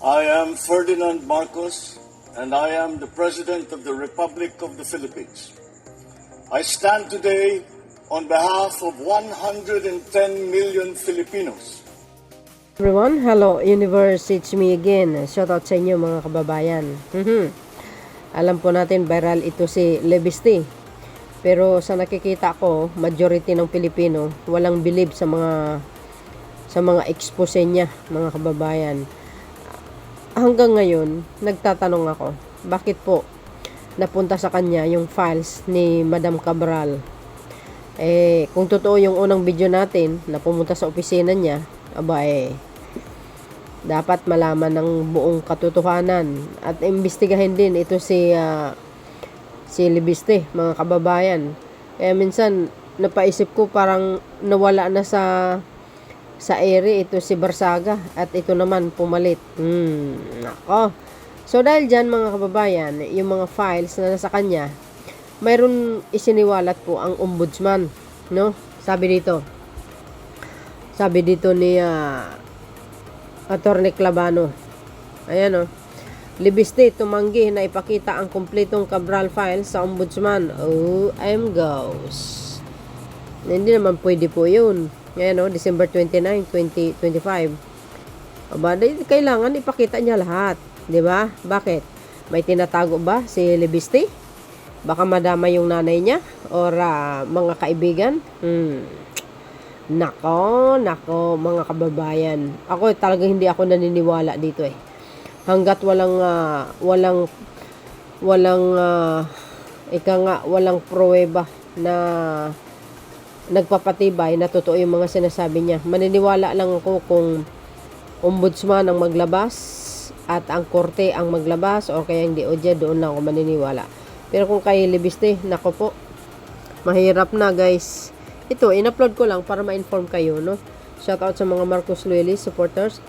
I am Ferdinand Marcos, and I am the President of the Republic of the Philippines. I stand today on behalf of 110 million Filipinos. Everyone, hello universe, it's me again. Shoutout sa inyo mga kababayan. Alam po natin viral ito si Lebiste. Pero sa nakikita ko, majority ng Pilipino walang believe sa mga expose niya, mga kababayan. Hanggang ngayon, nagtatanong ako, bakit po napunta sa kanya yung files ni Madam Cabral? Kung totoo yung unang video natin na pumunta sa opisina niya, dapat malaman ng buong katotohanan at imbestigahin din ito si Lebiste, mga kababayan. Kaya minsan napaisip ko parang nawala na sa ere ito si Barsaga at ito naman pumalit. Nako. So dahil dyan mga kababayan, yung mga files na nasa kanya, mayroon isiniwalat po ang ombudsman, no? Sabi dito ni Attorney Clavano. Ayan, Lebiste tumanggi na ipakita ang kumpletong Cabral files sa ombudsman. I'm ghost. Hindi naman pwede po yun. Ngayon, December 29, 2025. Kailangan ipakita niya lahat. Diba? Bakit? May tinatago ba si Lebiste? Baka madama yung nanay niya? Or mga kaibigan? Nako, mga kababayan. Ako talagang hindi ako naniniwala dito Hanggat walang pruweba na nagpapatibay na totoo yung mga sinasabi niya. Maniniwala lang ako kung ombudsman ang maglabas at ang korte ang maglabas o kaya yung DOJ, doon na ako maniniwala. Pero kung kay Lebiste, nako po, mahirap na guys. Ito, in-upload ko lang para ma-inform kayo, no? Shoutout sa mga Marcos Loyalist supporters,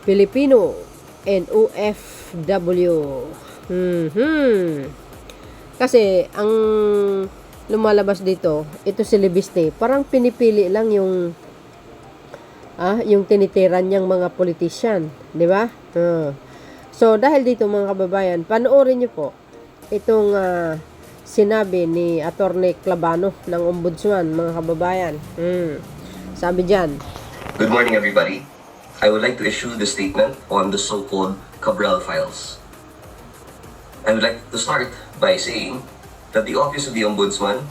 Filipino and OFW. Kasi ang lumalabas dito, ito si Lebiste, parang pinipili lang yung tinitiran niyang mga politician, di ba? So dahil dito mga kababayan, panoorin niyo po itong sinabi ni Attorney Clavano ng Ombudsman, mga kababayan. Sabi diyan, Good morning everybody. I would like to issue the statement on the so-called Cabral files. I would like to start by saying that the Office of the Ombudsman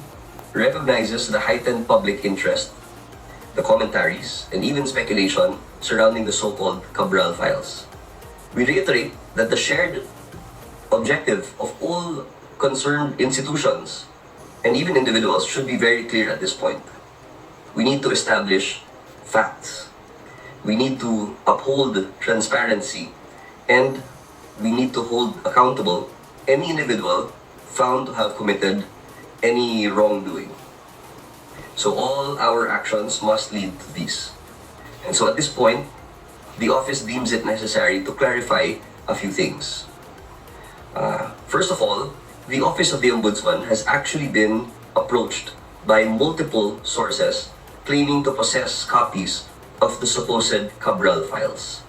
recognizes the heightened public interest, the commentaries, and even speculation surrounding the so-called Cabral files. We reiterate that the shared objective of all concerned institutions and even individuals should be very clear at this point. We need to establish facts. We need to uphold transparency, and we need to hold accountable any individual found to have committed any wrongdoing. So all our actions must lead to this. And so at this point, the office deems it necessary to clarify a few things. First of all, the Office of the Ombudsman has actually been approached by multiple sources claiming to possess copies of the supposed Cabral files.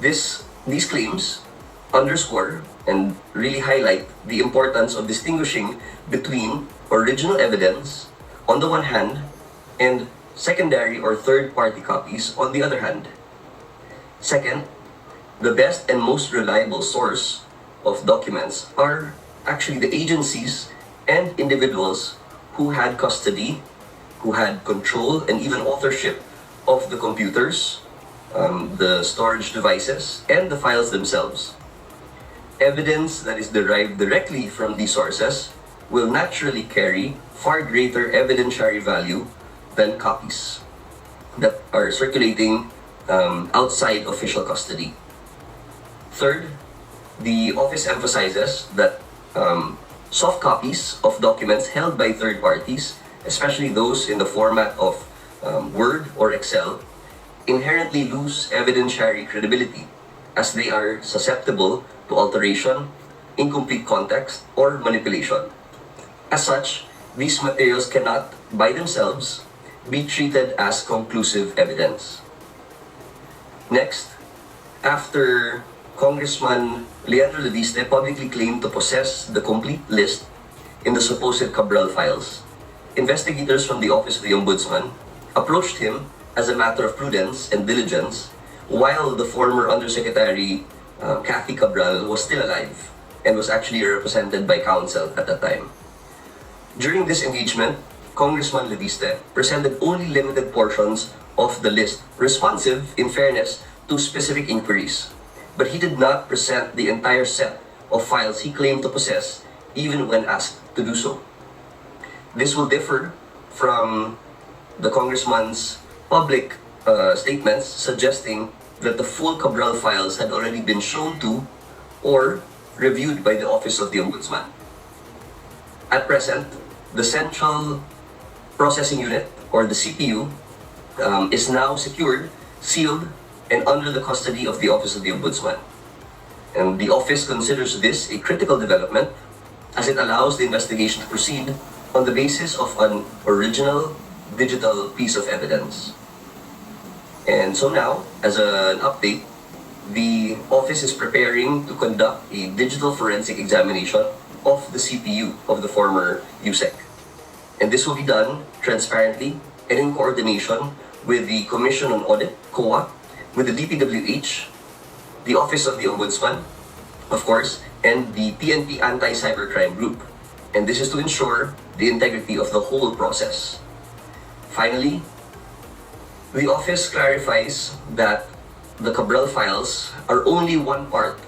These claims underscore and really highlight the importance of distinguishing between original evidence on the one hand and secondary or third-party copies on the other hand. Second, the best and most reliable source of documents are actually the agencies and individuals who had custody, who had control and even authorship of the computers, the storage devices, and the files themselves. Evidence that is derived directly from these sources will naturally carry far greater evidentiary value than copies that are circulating outside official custody. Third, the office emphasizes that soft copies of documents held by third parties, especially those in the format of Word or Excel, inherently lose evidentiary credibility as they are susceptible to alteration, incomplete context, or manipulation. As such, these materials cannot, by themselves, be treated as conclusive evidence. Next, after Congressman Leandro Leviste publicly claimed to possess the complete list in the supposed Cabral files, investigators from the Office of the Ombudsman approached him as a matter of prudence and diligence while the former Undersecretary Kathy Cabral was still alive and was actually represented by counsel at that time. During this engagement, Congressman Leviste presented only limited portions of the list, responsive, in fairness, to specific inquiries. But he did not present the entire set of files he claimed to possess, even when asked to do so. This will differ from the Congressman's public statements suggesting that the full Cabral files had already been shown to or reviewed by the Office of the Ombudsman. At present, the Central Processing Unit, or the CPU, is now secured, sealed, and under the custody of the Office of the Ombudsman. And the office considers this a critical development as it allows the investigation to proceed on the basis of an original digital piece of evidence. And so now, as an update, the office is preparing to conduct a digital forensic examination of the CPU of the former USEC. And this will be done transparently and in coordination with the Commission on Audit, COA, with the DPWH, the Office of the Ombudsman, of course, and the PNP Anti-Cybercrime Group. And this is to ensure the integrity of the whole process. Finally, the office clarifies that the Cabral files are only one part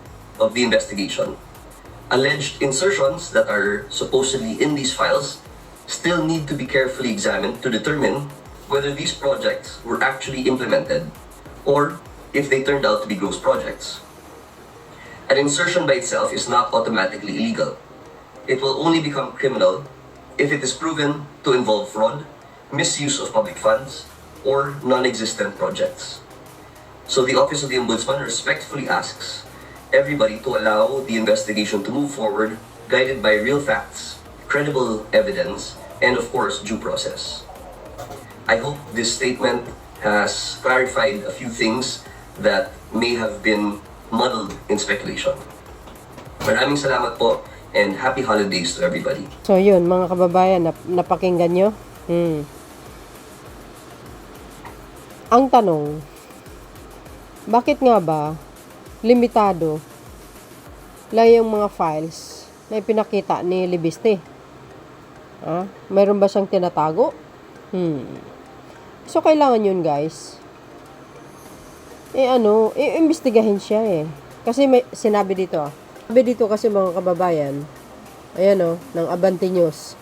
of the investigation. Alleged insertions that are supposedly in these files still need to be carefully examined to determine whether these projects were actually implemented or if they turned out to be ghost projects. An insertion by itself is not automatically illegal. It will only become criminal if it is proven to involve fraud, misuse of public funds, or non-existent projects. So the Office of the Ombudsman respectfully asks everybody to allow the investigation to move forward, guided by real facts, credible evidence, and of course, due process. I hope this statement has clarified a few things that may have been muddled in speculation. Maraming salamat po and happy holidays to everybody. So yun, mga kababayan, napakinggan nyo. Ang tanong, bakit nga ba limitado lang yung mga files na ipinakita ni Leviste? Mayroon ba siyang tinatago? So kailangan yun, guys. Iimbestigahin siya Kasi may sinabi dito. Sabi dito kasi mga kababayan, ayan ng Abante News.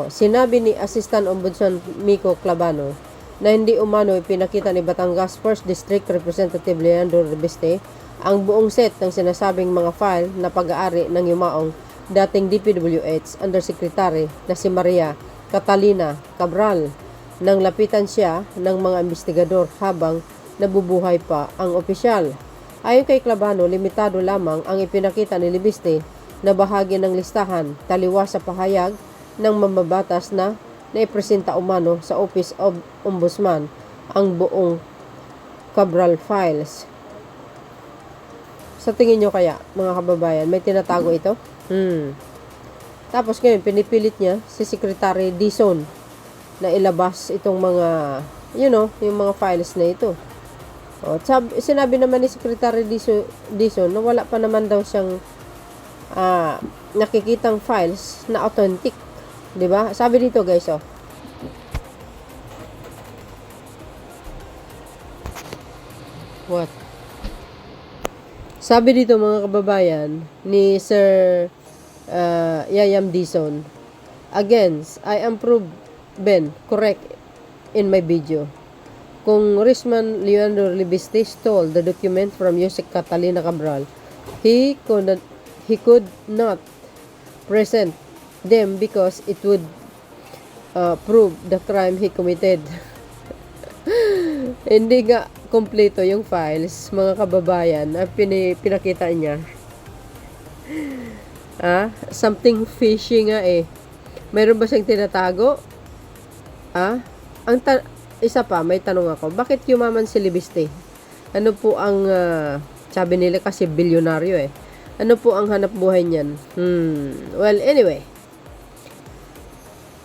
Sinabi ni Assistant Ombudsman Miko Clavano na hindi umano ipinakita ni Batangas 1st District Representative Leandro Leviste ang buong set ng sinasabing mga file na pag-aari ng yumaong dating DPWH Undersecretary na si Maria Catalina Cabral nang lapitan siya ng mga investigador habang nabubuhay pa ang opisyal. Ayon kay Clavano, limitado lamang ang ipinakita ni Leviste na bahagi ng listahan taliwas sa pahayag ng mambabatas na naipresenta umano sa Office of Ombudsman ang buong Cabral files. Sa tingin nyo kaya, mga kababayan, may tinatago ito? Tapos ngayon, pinipilit niya si Secretary Dizon na ilabas itong mga, yung mga files na ito. Sinabi naman ni Secretary Dizon na wala pa naman daw siyang nakikitang files na authentic. Diba? Sabi dito, guys, What? Sabi dito, mga kababayan, ni Sir Yayam Dizon, again, I am proven correct in my video. Congressman Leandro Leviste stole the document from Yusek Catalina Cabral. He could not present them because it would prove the crime he committed. Hindi nga kompleto yung files, mga kababayan, na pinakita niya. Something fishy nga Mayroon ba siyang tinatago? Isa pa, may tanong ako. Bakit yumaman si Leviste? Ano po ang, sabi nila kasi bilyonaryo eh. Ano po ang hanap buhay niyan? Well, anyway.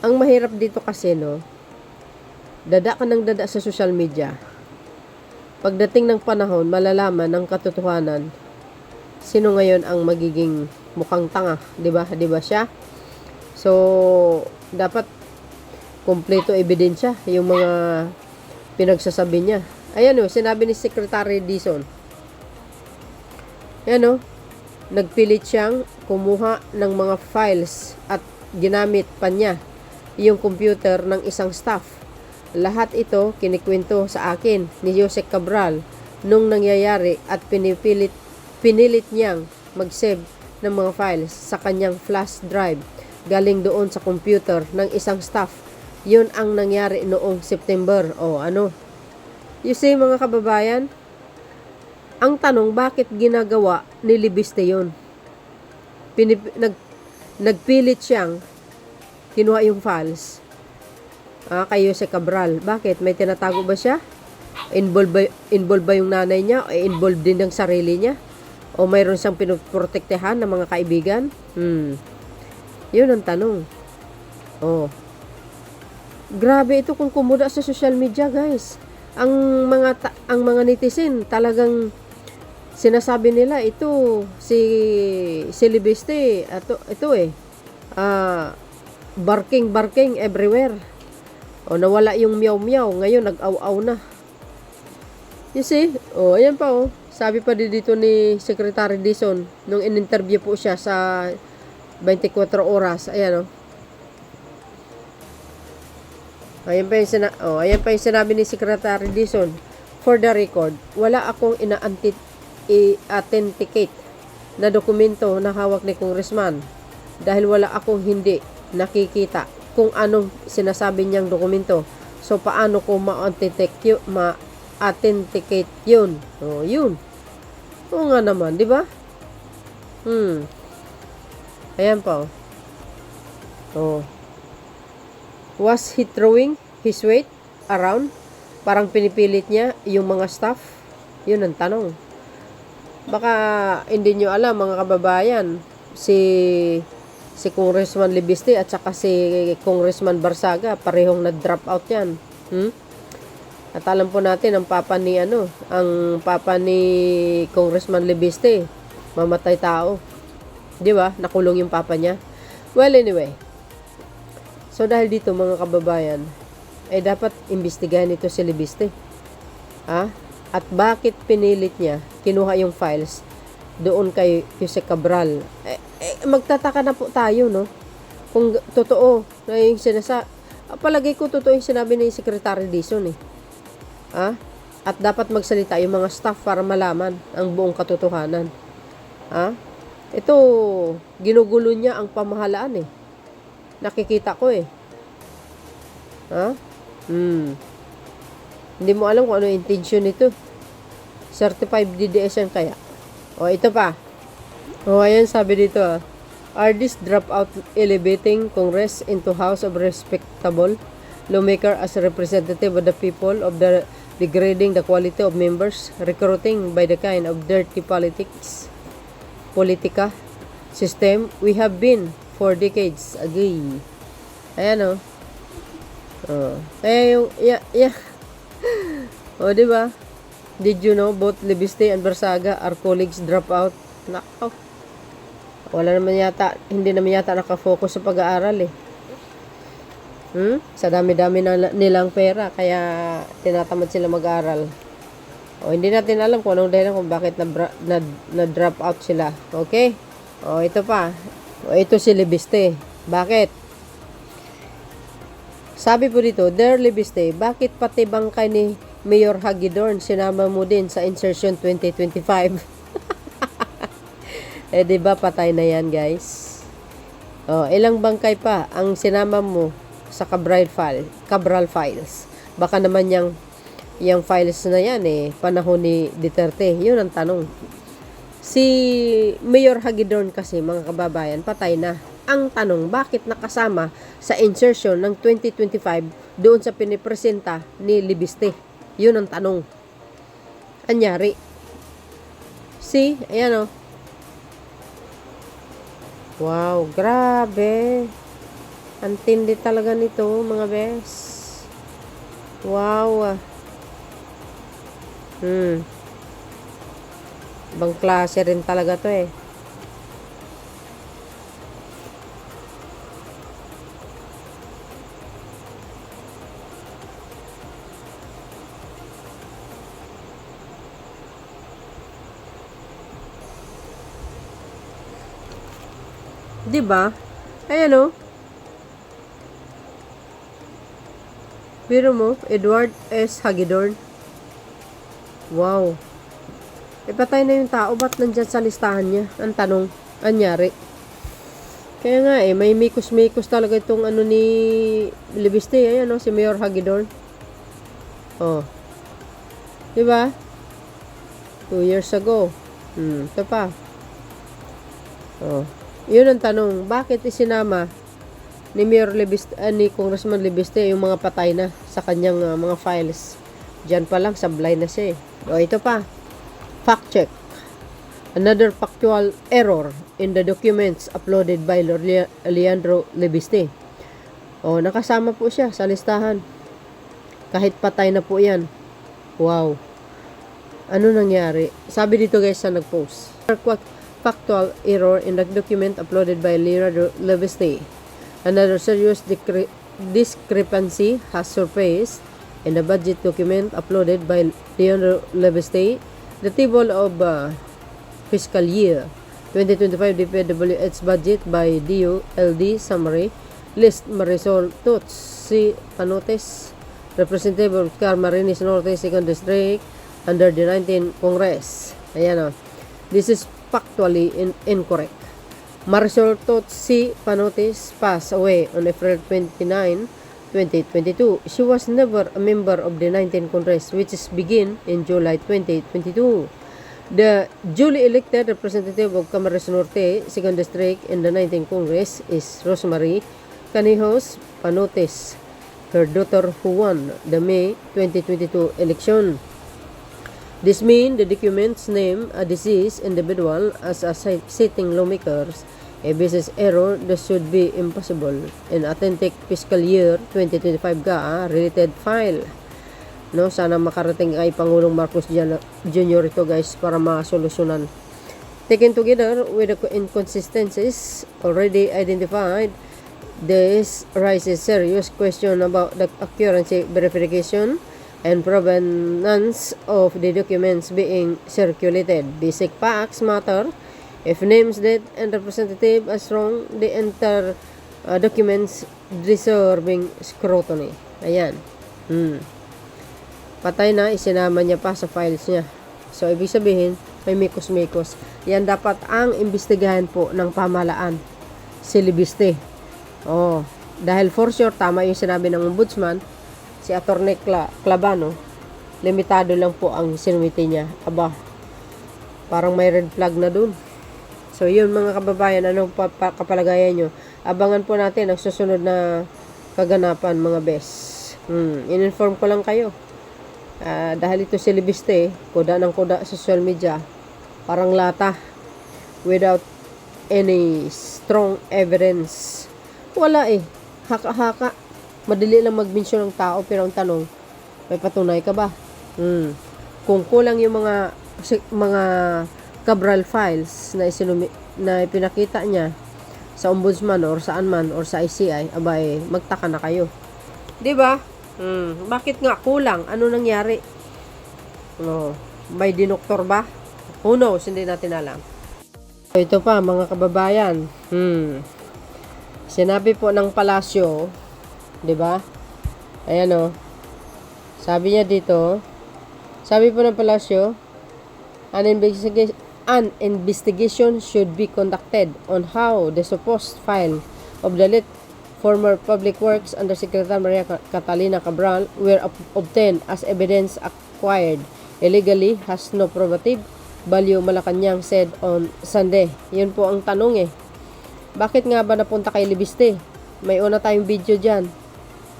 Ang mahirap dito kasi, no, dada ka ng dada sa social media. Pagdating ng panahon, malalaman ng katotohanan, sino ngayon ang magiging mukhang tanga, 'di ba? 'Di ba siya? So, dapat kompleto ebidensya yung mga pinagsasabi niya. Ayan o, sinabi ni Secretary Dizon. Ayan o, nagpilit siyang kumuha ng mga files at ginamit pa niya yung computer ng isang staff. Lahat ito kinikwento sa akin ni Jose Cabral nung nangyayari at pinilit niyang mag-save ng mga files sa kanyang flash drive galing doon sa computer ng isang staff. Yun ang nangyari noong September. O ano? You see mga kababayan, ang tanong, bakit ginagawa ni Libiste yun? Nagpilit siyang kinuha yung files kay Jose Cabral. Bakit? May tinatago ba siya? Involved ba yung nanay niya? O involved din ng sarili niya? O mayroon siyang pinoprotektehan ng mga kaibigan? Yun ang tanong. Oh. Grabe ito kung kumuda sa social media, guys. Ang mga netizen talagang sinasabi nila ito si Libiste ito barking everywhere. O nawala yung meow ngayon nag-aw-aw na. You see? O ayan pa oh. Sabi pa dito ni Secretary Dizon nung in-interview po siya sa 24 oras. Ayan oh. Ayan pa yung sinabi ni Secretary Dizon. For the record, wala akong i-authenticate na dokumento na hawak ni Congressman dahil wala akong hindi nakikita kung anong sinasabi niyang dokumento. So, paano ko ma-authenticate yun? O, yun. Oo nga naman, di ba? Ayan pa, oh. Was he throwing his weight around? Parang pinipilit niya yung mga staff? Yun ang tanong. Baka hindi nyo alam mga kababayan, si Congressman Libiste at saka si Congressman Barsaga parehong nag-drop out yan. At alam po natin ang papa ni Congressman Libiste, mamatay tao. 'Di ba? Nakulong yung papa niya. Well, anyway. So dahil dito mga kababayan, dapat imbestigahan ito si Libiste. At bakit pinilit niya kinuha yung files doon kay Jose Cabral? Magtataka na po tayo, no? Kung totoo na yung palagay ko totoo yung sinabi ni Secretary Dizon At dapat magsalita yung mga staff para malaman ang buong katotohanan. Ito, ginugulo niya ang pamahalaan Nakikita ko Hindi mo alam kung ano yung intention nito. Certified DDS yan kaya. O, ito pa. O, ayan sabi dito Are these dropout elevating Congress into House of Respectable Lawmaker as a representative of the people of the degrading the quality of members, recruiting by the kind of dirty politica system we have been for decades ago. Ayan yung diba? Did you know both Libiste and Barsaga are colleagues dropout? Nako. Hindi naman yata nakafocus sa pag-aaral Sa dami-dami nilang pera, kaya tinatamad sila mag-aaral. Hindi natin alam kung anong dahilan kung bakit na-drop out sila. Okay? Ito pa. Ito si Libiste. Bakit? Sabi po dito, Dear Libiste, bakit pati bangkay ni Mayor Hagedorn sinama mo din sa insertion 2025? Diba patay na yan, guys? Ilang bangkay pa ang sinama mo sa Cabral files? Baka naman yung files na yan panahon ni Duterte. Yun ang tanong. Si Mayor Hagedorn kasi, mga kababayan, patay na. Ang tanong, bakit nakasama sa insertion ng 2025 doon sa pinipresenta ni Libiste? Yun ang tanong. Anyari. See? Ayan, oh. Wow, grabe. Ang tindi talaga nito, mga bes. Wow. Ibang klase rin talaga to eh. Diba? Ayan o. Biro mo, Edward S. Hagedorn. Wow. Ipatay na yung tao, ba't nandyan sa listahan niya? Ang tanong, anyari? Kaya nga eh, may mikos-mikos talaga itong ano ni Libiste. Ayan o, si Mayor Hagedorn. Oh. Diba? 2 years ago. Ito pa. Oh. Yun ang tanong, bakit isinama ni Mayor Libiste, ni Congressman Libiste yung mga patay na sa kanyang mga files? Diyan pa lang, sablay na siya eh. O, ito pa. Fact check. Another factual error in the documents uploaded by Leandro Libiste. O, nakasama po siya sa listahan. Kahit patay na po yan. Wow. Ano nangyari? Sabi dito guys sa nag-post. Factual error in the document uploaded by Leandro Libiste. Another serious discrepancy has surfaced in the budget document uploaded by Leandro Libiste. The table of fiscal year 2025 DPWH budget by DOLD summary list Marisol Tots, C. Panotes, Representative of Camarines Norte 2nd District under the 19th Congress. Ayan o. This is factually incorrect. Marisol Tots C. Panotes passed away on April 29, 2022. She was never a member of the 19th Congress, which is begin in July 2022. The duly elected representative of Camarines Norte, 2nd District in the 19th Congress is Rosemary Canijos Panotes, her daughter who won the May 2022 election. This means the documents name a deceased individual as a sitting lawmakers, a business error that should be impossible in authentic fiscal year 2025 GAA related file. No, sana makarating kay Pangulong Marcos Jr. ito guys para masolusyonan. Taken together with the inconsistencies already identified, this raises serious question about the accuracy verification and provenance of the documents being circulated. Basic facts matter. If names, date, and representative are wrong, the entire documents deserving scrutiny. Ayan. Patay na, isinama niya pa sa files niya. So, ibig sabihin, may mikos-mikos. Yan dapat ang imbestigahan po ng pamahalaan. Si Libiste. Oh, dahil for sure, tama yung sinabi ng ombudsman, si Atty. Clavano, limitado lang po ang sinumiti niya. Aba, parang may red flag na dun. So, yun mga kababayan, anong kapalagayan nyo? Abangan po natin ang susunod na kaganapan mga bes. In-inform ko lang kayo. Dahil ito si Libiste, kuda ng kuda sa social media, parang lata, without any strong evidence. Wala eh. Haka-haka. Madali lang mag-mention ng tao, pero ang tanong, may patunay ka ba? Kung kulang yung mga Cabral files na ipinakita niya sa ombudsman or saan man or sa ICI, abay, magtaka na kayo. 'Di ba? Bakit nga kulang? Ano nangyari? May dinoktor ba? Who knows? Hindi natin alam. Ito pa mga kababayan. Sinabi po ng palasyo, 'di ba? Ayan o. Sabi niya dito, sabi po ng palasyo, an investigation should be conducted on how the supposed file of the late former Public Works Undersecretary Maria Catalina Cabral were obtained as evidence acquired illegally has no probative value, Malacanang said on Sunday. Yun po ang tanong eh. Bakit nga ba napunta kay Libiste? May una tayong video dyan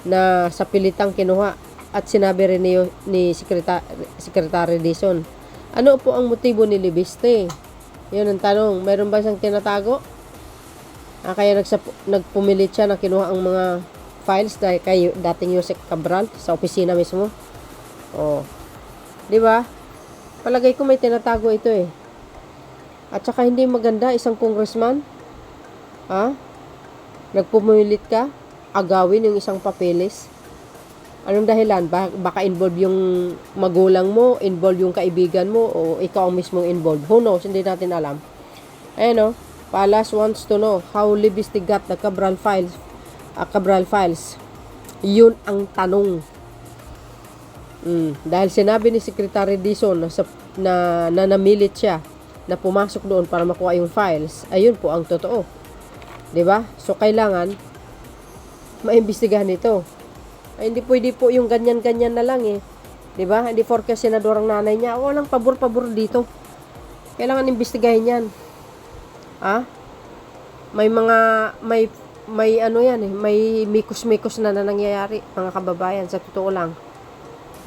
na sa pilitang kinuha at sinabi rin ni Secretary Dizon Ano po ang motibo ni Libiste? Yun ang tanong. Meron ba siyang tinatago? Kaya nagpumilit siya na kinuha ang mga files dahil kay dating Yusek Cabral sa opisina mismo. Oh. 'Di ba? Palagay ko may tinatago ito eh. At saka hindi maganda isang congressman. Nagpumilit ka, agawin yung isang papeles. Anong dahilan? Baka involved yung magulang mo, involved yung kaibigan mo, o ikaw ang mismong involved. Who knows? Hindi natin alam. Ayan o, Palas wants to know how Libiste got the Cabral files. Yun ang tanong. Dahil sinabi ni Secretary Dizon na namilit siya na pumasok doon para makuha yung files, ayun po ang totoo. 'Di ba? So kailangan maimbestigahan ito. Ay, hindi pwede po yung ganyan-ganyan na lang eh. 'Di ba? Hindi porke senador ang nanay niya, walang pabor-pabor dito. Kailangan imbestigahin 'yan. May ano yan eh, may mikos-mikos na nangyayari, mga kababayan, sa totoo lang.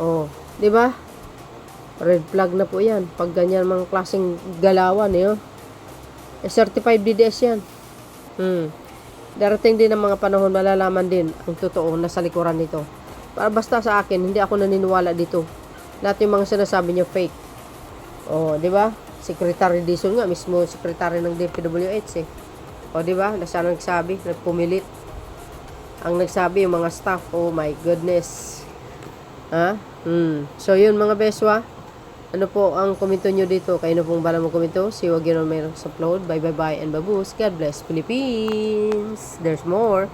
Oh, 'di ba? Red flag na po 'yan pag ganyan mga klaseng galawan eh. Certified DDS 'yan. Darating din ang mga panahon, malalaman din ang totoo na sa likuran nito. Basta sa akin, hindi ako naniniwala dito. Lahat yung mga sinasabi niya fake. Oh, 'di ba? Secretary Dizon nga mismo, secretary ng DPWH eh. Oh, 'di ba? Nasa nagsabi, nagpumilit. Ang nagsabi yung mga staff, oh my goodness. So yun mga beswa. Ano po ang komento nyo dito? Kayo na pong bala mo komento. See you again on my upload. Bye bye bye and babush. God bless Philippines. There's more.